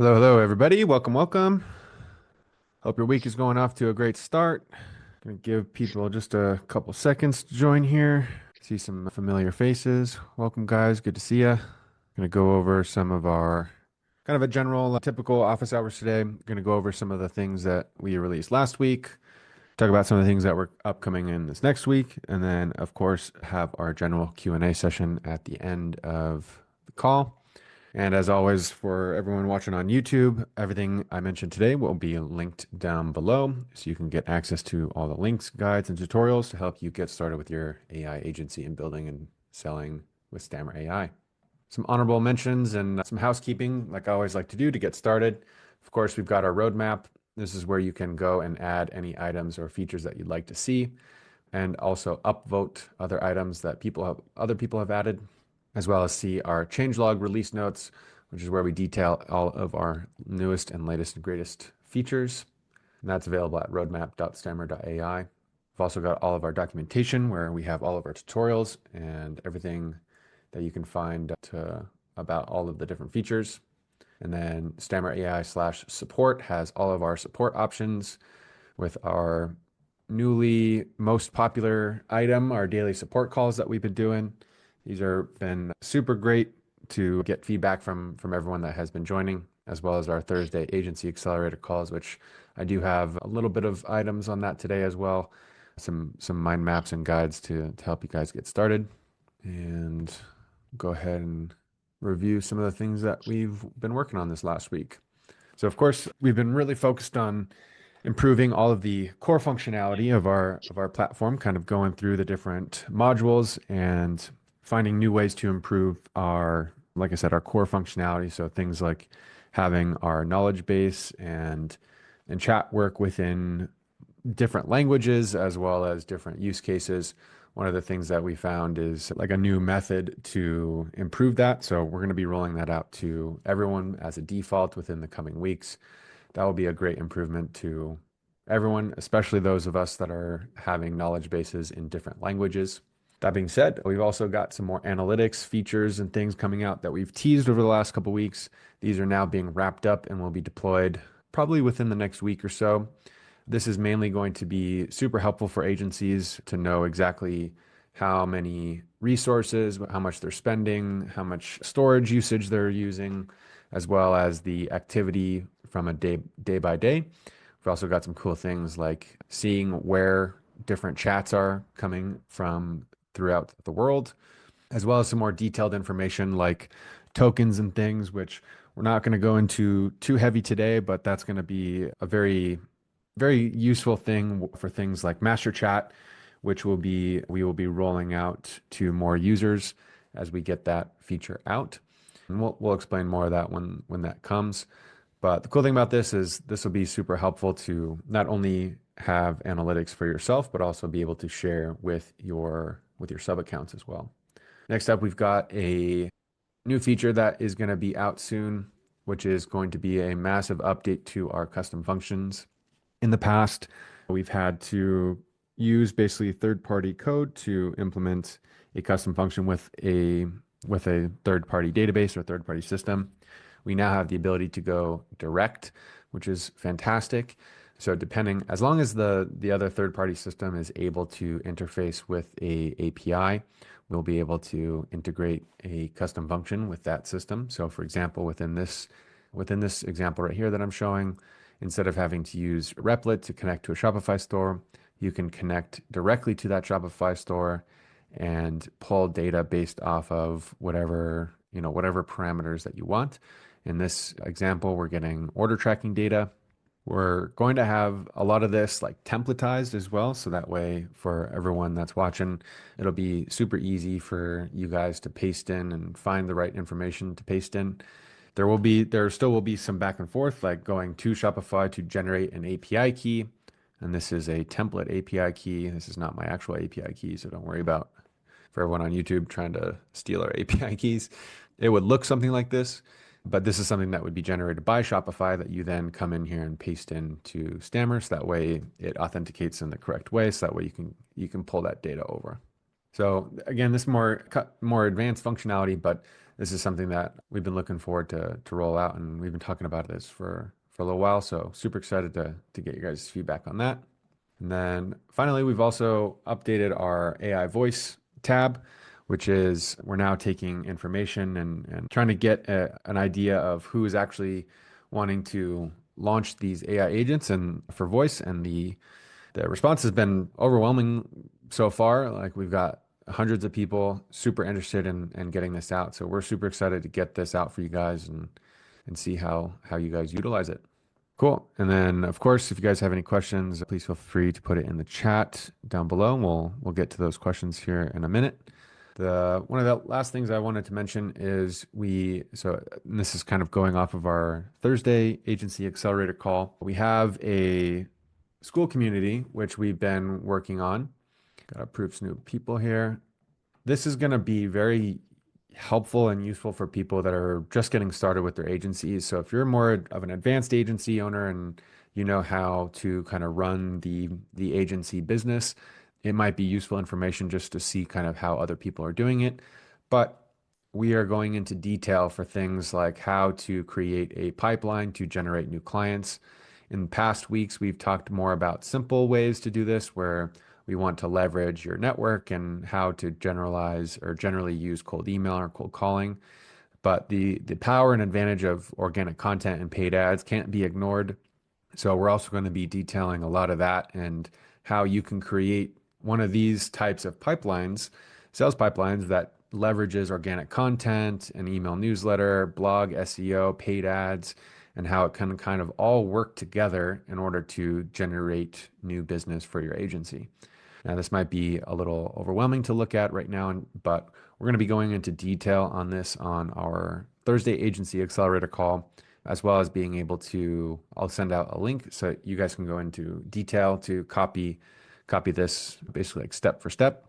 Hello, hello, everybody. Welcome, welcome. Hope your week is going off to a great start. Gonna give people just a couple seconds to join here. See some familiar faces. Welcome, guys. Good to see you. Gonna go over some of our kind of a general, typical office hours today. Gonna go over some of the things that we released last week. Talk about some of the things that were upcoming in this next week, and then, of course, have our general Q&A session at the end of the call. And as always, for everyone watching on YouTube, everything I mentioned today will be linked down below so you can get access to all the links, guides, and tutorials to help you get started with your AI agency and building and selling with Stammer AI. Some honorable mentions and some housekeeping, like I always like to do to get started. Of course, we've got our roadmap. This is where you can go and add any items or features that you'd like to see, and also upvote other items that other people have added, as well as see our changelog release notes, which is where we detail all of our newest and latest and greatest features. And that's available at roadmap.stammer.ai. We've also got all of our documentation where we have all of our tutorials and everything that you can find about all of the different features. And then Stammer AI/support has all of our support options with our newly most popular item, our daily support calls that we've been doing. These are been super great to get feedback from everyone that has been joining, as well as our Thursday Agency Accelerator calls, which I do have a little bit of items on that today as well. Some mind maps and guides to help you guys get started. And go ahead and review some of the things that we've been working on this last week. So of course, we've been really focused on improving all of the core functionality of our platform, kind of going through the different modules and finding new ways to improve our, like I said, our core functionality. So things like having our knowledge base and chat work within different languages as well as different use cases. One of the things that we found is like a new method to improve that. So we're going to be rolling that out to everyone as a default within the coming weeks. That will be a great improvement to everyone, especially those of us that are having knowledge bases in different languages. That being said, we've also got some more analytics features and things coming out that we've teased over the last couple of weeks. These are now being wrapped up and will be deployed probably within the next week or so. This is mainly going to be super helpful for agencies to know exactly how many resources, how much they're spending, how much storage usage they're using, as well as the activity from a day by day. We've also got some cool things like seeing where different chats are coming from throughout the world, as well as some more detailed information like tokens and things, which we're not going to go into too heavy today, but that's going to be a very useful thing for things like master chat, which we will be rolling out to more users as we get that feature out. And we'll explain more of that when that comes. But the cool thing about this is this will be super helpful to not only have analytics for yourself, but also be able to share with your sub accounts as well. Next up, we've got a new feature that is going to be out soon, which is going to be a massive update to our custom functions. In the past, we've had to use basically third-party code to implement a custom function with a third-party database or third-party system. We now have the ability to go direct, which is fantastic. So as long as the other third-party system is able to interface with a API, we'll be able to integrate a custom function with that system. So for example, within this example right here that I'm showing, instead of having to use Replit to connect to a Shopify store, you can connect directly to that Shopify store and pull data based off of whatever parameters that you want. In this example, we're getting order tracking data. We're going to have a lot of this like templatized as well. So that way for everyone that's watching, it'll be super easy for you guys to paste in and find the right information to paste in. There still will be some back and forth, like going to Shopify to generate an API key. And this is a template API key. This is not my actual API key, so don't worry about for everyone on YouTube trying to steal our API keys. It would look something like this, but this is something that would be generated by Shopify that you then come in here and paste into Stammer. So that way it authenticates in the correct way. So that way you can pull that data over. So again, this more advanced functionality, but this is something that we've been looking forward to roll out, and we've been talking about this for a little while. So super excited to get your guys' feedback on that. And then finally, we've also updated our AI voice tab, which is we're now taking information and trying to get an idea of who is actually wanting to launch these AI agents and for voice. And the response has been overwhelming so far. Like we've got hundreds of people super interested in getting this out. So we're super excited to get this out for you guys and see how you guys utilize it. Cool. And then, of course, if you guys have any questions, please feel free to put it in the chat down below. And we'll get to those questions here in a minute. The one of the last things I wanted to mention is and this is kind of going off of our Thursday Agency Accelerator call. We have a school community which we've been working on. Got to approve some new people here. This is going to be very helpful and useful for people that are just getting started with their agencies. So if you're more of an advanced agency owner and you know how to kind of run the agency business, it might be useful information just to see kind of how other people are doing it. But we are going into detail for things like how to create a pipeline to generate new clients. In past weeks, we've talked more about simple ways to do this, where we want to leverage your network and how to generalize or generally use cold email or cold calling. But the power and advantage of organic content and paid ads can't be ignored. So we're also going to be detailing a lot of that and how you can create one of these types of pipelines, sales pipelines that leverages organic content, an email newsletter, blog, SEO, paid ads, and how it can kind of all work together in order to generate new business for your agency. Now, this might be a little overwhelming to look at right now, but we're going to be going into detail on this on our Thursday Agency Accelerator call, as well as being able to, I'll send out a link so you guys can go into detail to copy this basically like step for step.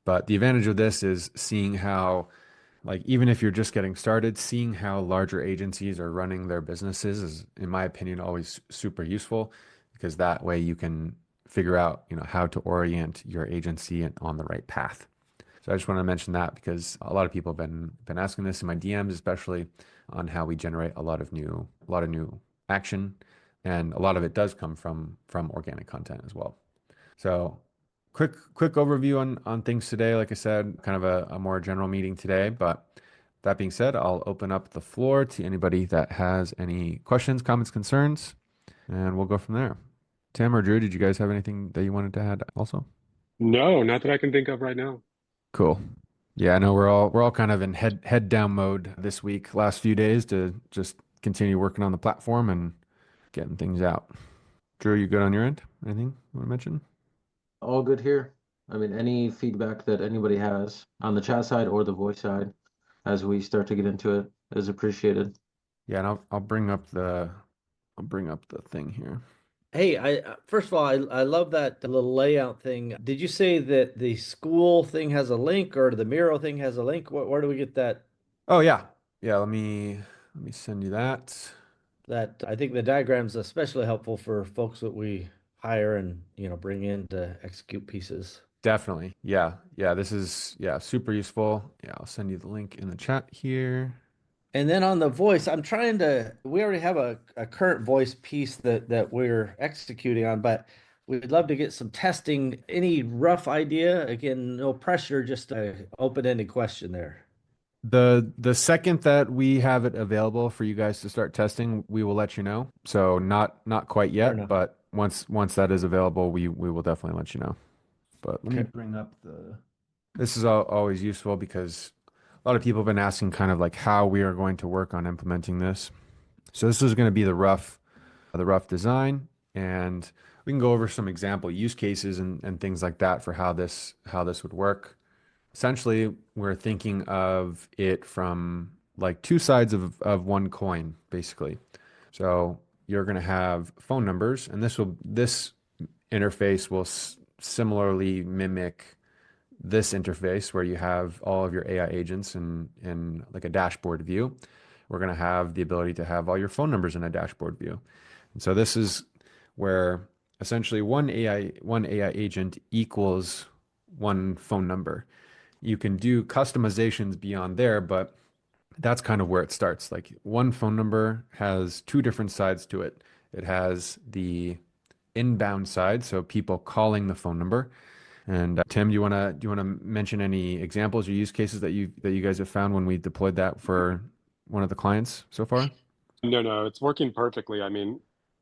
But the advantage of this is seeing how, like, even if you're just getting started, seeing how larger agencies are running their businesses is, in my opinion, always super useful because that way you can figure out, how to orient your agency on the right path. So I just want to mention that because a lot of people have been asking this in my DMs, especially on how we generate a lot of new action, and a lot of it does come from organic content as well. So quick overview on things today. Like I said, kind of a more general meeting today, but that being said, I'll open up the floor to anybody that has any questions, comments, concerns, and we'll go from there. Tim or Drew, did you guys have anything that you wanted to add also? No, not that I can think of right now. Cool. Yeah, I know we're all kind of in head down mode this week, last few days to just continue working on the platform and getting things out. Drew, you good on your end? Anything you want to mention? All good here. I mean, any feedback that anybody has on the chat side or the voice side as we start to get into it is appreciated. Yeah, and I'll bring up the thing here. Hey, I first of all, I love that little layout thing. Did you say that the school thing has a link or the Miro thing has a link? Where do we get that? Oh yeah. Yeah, let me send you that. That I think the diagram's especially helpful for folks that we hire and bring in to execute pieces. Definitely. Yeah. Yeah, this is super useful. Yeah, I'll send you the link in the chat here. And then on the voice, we already have a current voice piece that we're executing on, but we'd love to get some testing. Any rough idea? Again, no pressure, just a open-ended question there. The second that we have it available for you guys to start testing, we will let you know. So not quite Fair yet, enough. but once that is available, we will definitely let you know. But let me Okay. bring up the. This is always useful because a lot of people have been asking kind of like how we are going to work on implementing this. So this is going to be the rough design, and we can go over some example use cases and things like that for how this would work. Essentially, we're thinking of it from like two sides of one coin, basically. So you're going to have phone numbers, and this interface will similarly mimic this interface where you have all of your AI agents in like a dashboard view. We're going to have the ability to have all your phone numbers in a dashboard view. And so this is where essentially one AI agent equals one phone number. You can do customizations beyond there, but that's kind of where it starts. Like one phone number has two different sides to it. It has the inbound side, so people calling the phone number. And Tim, do you wanna mention any examples or use cases that you guys have found when we deployed that for one of the clients so far? No, no, it's working perfectly. I mean,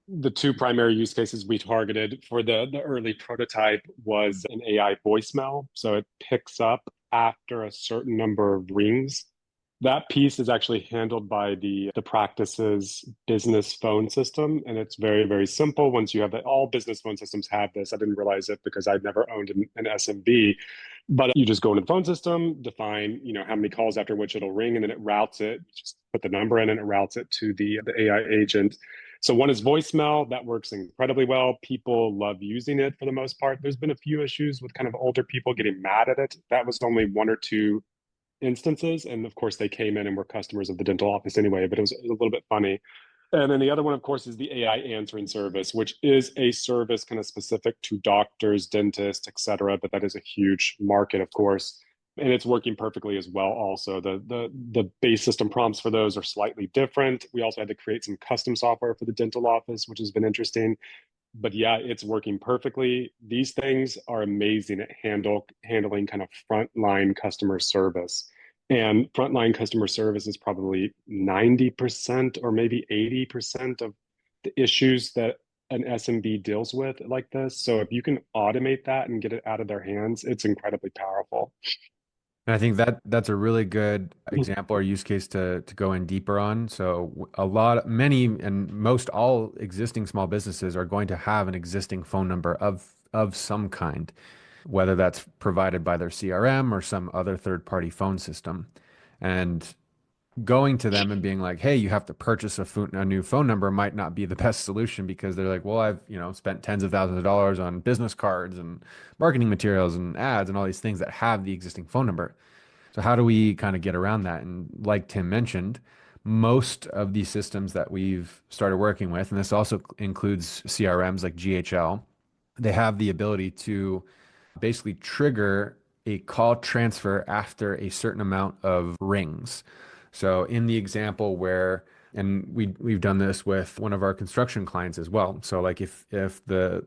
the two primary use cases we targeted for the early prototype was an AI voicemail. So it picks up after a certain number of rings. That piece is actually handled by the practice's business phone system, and it's very, very simple. Once you have that, all business phone systems have this. I didn't realize it because I'd never owned an SMB, but you just go into the phone system, define, how many calls after which it'll ring, and then it routes it. Just put the number in and it routes it to the AI agent. So one is voicemail. That works incredibly well. People love using it for the most part. There's been a few issues with kind of older people getting mad at it. That was only one or two instances. And of course, they came in and were customers of the dental office anyway, but it was a little bit funny. And then the other one, of course, is the AI answering service, which is a service kind of specific to doctors, dentists, et cetera. But that is a huge market, of course. And it's working perfectly as well. Also, the base system prompts for those are slightly different. We also had to create some custom software for the dental office, which has been interesting. But yeah, it's working perfectly. These things are amazing at handling kind of frontline customer service. And frontline customer service is probably 90% or maybe 80% of the issues that an SMB deals with like this. So if you can automate that and get it out of their hands, it's incredibly powerful. And I think that that's a really good example or use case to go in deeper on. So many, and most all existing small businesses are going to have an existing phone number of some kind, whether that's provided by their CRM or some other third-party phone system. And going to them and being like, "Hey, you have to purchase a new phone number," might not be the best solution because they're like, "Well, I've, spent tens of thousands of dollars on business cards and marketing materials and ads and all these things that have the existing phone number." So how do we kind of get around that? And like Tim mentioned, most of these systems that we've started working with, and this also includes CRMs like GHL, they have the ability to basically trigger a call transfer after a certain amount of rings. So in the example where, and we've done this with one of our construction clients as well. So like if the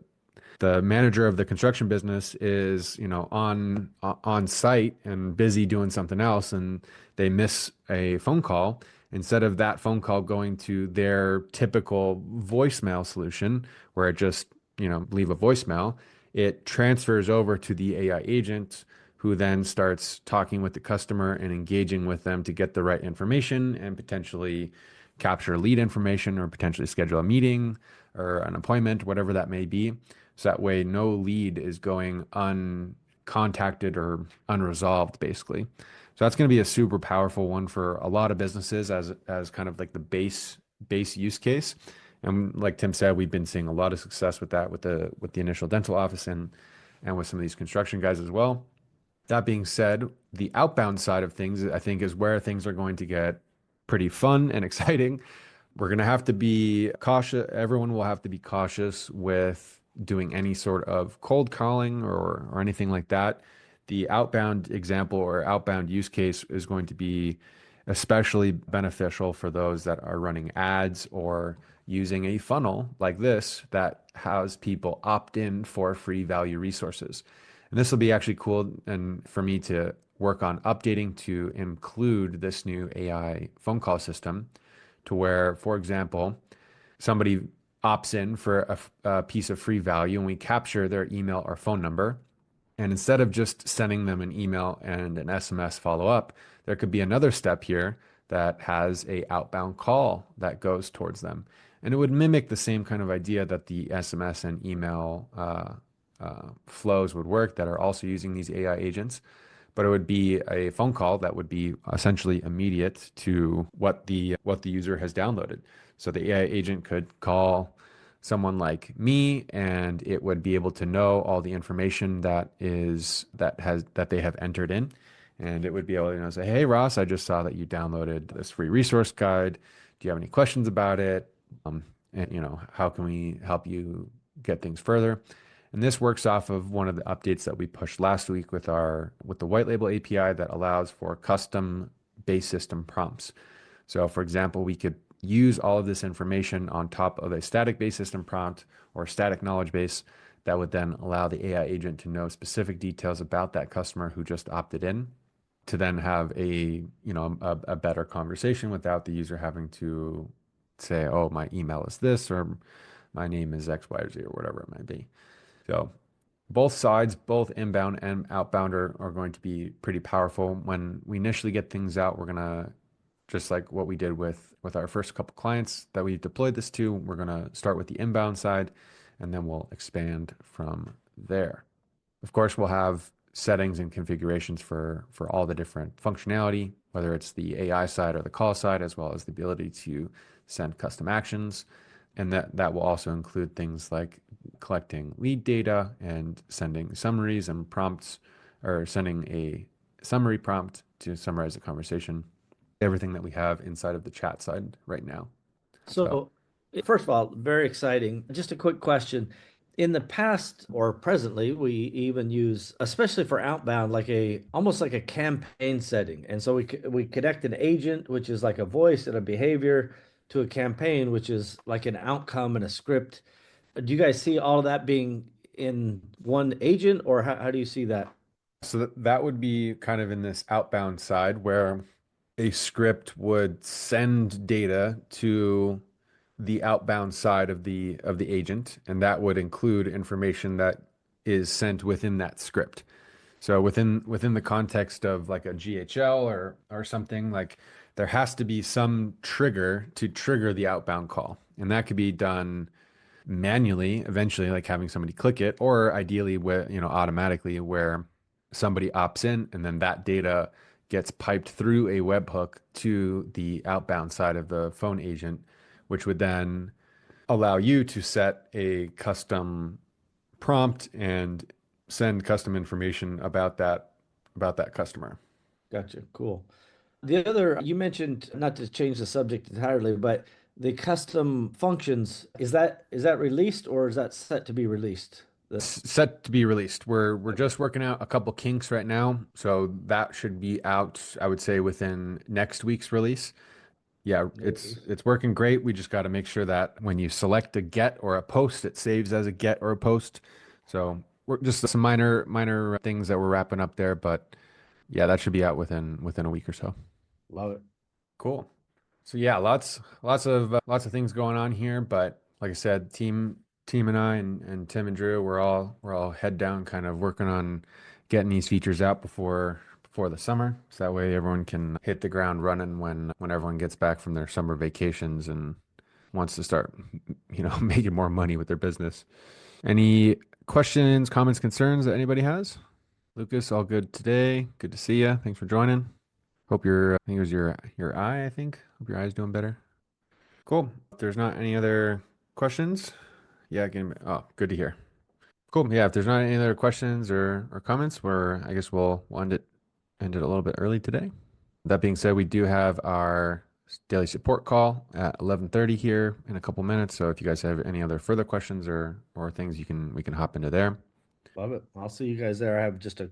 manager of the construction business is, on site and busy doing something else and they miss a phone call, instead of that phone call going to their typical voicemail solution where it just, leave a voicemail, it transfers over to the AI agent who then starts talking with the customer and engaging with them to get the right information and potentially capture lead information or potentially schedule a meeting or an appointment, whatever that may be. So that way, no lead is going uncontacted or unresolved, basically. So that's going to be a super powerful one for a lot of businesses as kind of like the base use case. And like Tim said, we've been seeing a lot of success with that with the initial dental office and with some of these construction guys as well. That being said, the outbound side of things, I think, is where things are going to get pretty fun and exciting. We're going to have to be cautious. Everyone will have to be cautious with doing any sort of cold calling or anything like that. The outbound example or outbound use case is going to be especially beneficial for those that are running ads or using a funnel like this that has people opt in for free value resources. And this will be actually cool and for me to work on updating to include this new AI phone call system to where, for example, somebody opts in for a piece of free value and we capture their email or phone number. And instead of just sending them an email and an SMS follow up, there could be another step here that has a outbound call that goes towards them. And it would mimic the same kind of idea that the SMS and email flows would work that are also using these AI agents, but it would be a phone call that would be essentially immediate to what the user has downloaded. So the AI agent could call someone like me and it would be able to know all the information that they have entered in. And it would be able to say, "Hey Ross, I just saw that you downloaded this free resource guide. Do you have any questions about it? And how can we help you get things further?" And this works off of one of the updates that we pushed last week with the white label API that allows for custom base system prompts. So for example, we could use all of this information on top of a static base system prompt or static knowledge base that would then allow the AI agent to know specific details about that customer who just opted in to then have a better conversation without the user having to say, oh, my email is this or my name is X, Y, or Z or whatever it might be. So both sides, both inbound and outbound are going to be pretty powerful. When we initially get things out, we're gonna just like what we did with our first couple clients that we deployed this to, we're gonna start with the inbound side and then we'll expand from there. Of course, we'll have settings and configurations for all the different functionality, whether it's the AI side or the call side, as well as the ability to send custom actions. And that will also include things like collecting lead data and sending summaries and prompts, or sending a summary prompt to summarize the conversation. Everything that we have inside of the chat side right now. So So, first of all, very exciting. Just a quick question. In the past or presently, we even use, especially for outbound, like a almost like a campaign setting. And so we connect an agent, which is like a voice and a behavior, to a campaign, which is like an outcome and a script. Do you guys see all of that being in one agent, or how do you see that? that would be kind of in this outbound side where a script would send data to the outbound side of the agent, and that would include information that is sent within that script. So within the context of like a GHL or something, like there has to be some trigger to trigger the outbound call. And that could be done manually, eventually, like having somebody click it, or ideally where, automatically where somebody opts in and then that data gets piped through a webhook to the outbound side of the phone agent, which would then allow you to set a custom prompt and send custom information about that customer. Gotcha. Cool. The other, you mentioned, not to change the subject entirely, but the custom functions, is that released or is that set to be released? Set to be released. We're just working out a couple kinks right now, so that should be out, I would say, within next week's release. Yeah, it's working great. We just got to make sure that when you select a get or a post, it saves as a get or a post. So we're just some minor things that we're wrapping up there, but yeah, that should be out within a week or so. Love it. Cool. So yeah, lots of things going on here, but like I said, team and I and Tim and Drew, we're all head down, kind of working on getting these features out before the summer, so that way everyone can hit the ground running when everyone gets back from their summer vacations and wants to start, making more money with their business. Any questions, comments, concerns that anybody has? Lucas, all good today. Good to see you. Thanks for joining. Hope I think it was your eye, I think. Hope your eye's doing better. Cool. If there's not any other questions, yeah, good to hear. Cool. Yeah, if there's not any other questions or comments, I guess we'll end it a little bit early today. That being said, we do have our daily support call at 11:30 here in a couple minutes. So if you guys have any other further questions or things, we can hop into there. Love it. I'll see you guys there. I have just a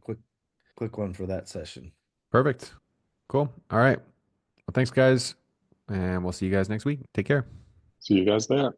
quick one for that session. Perfect. Cool. All right. Well, thanks, guys, and we'll see you guys next week. Take care. See you guys there.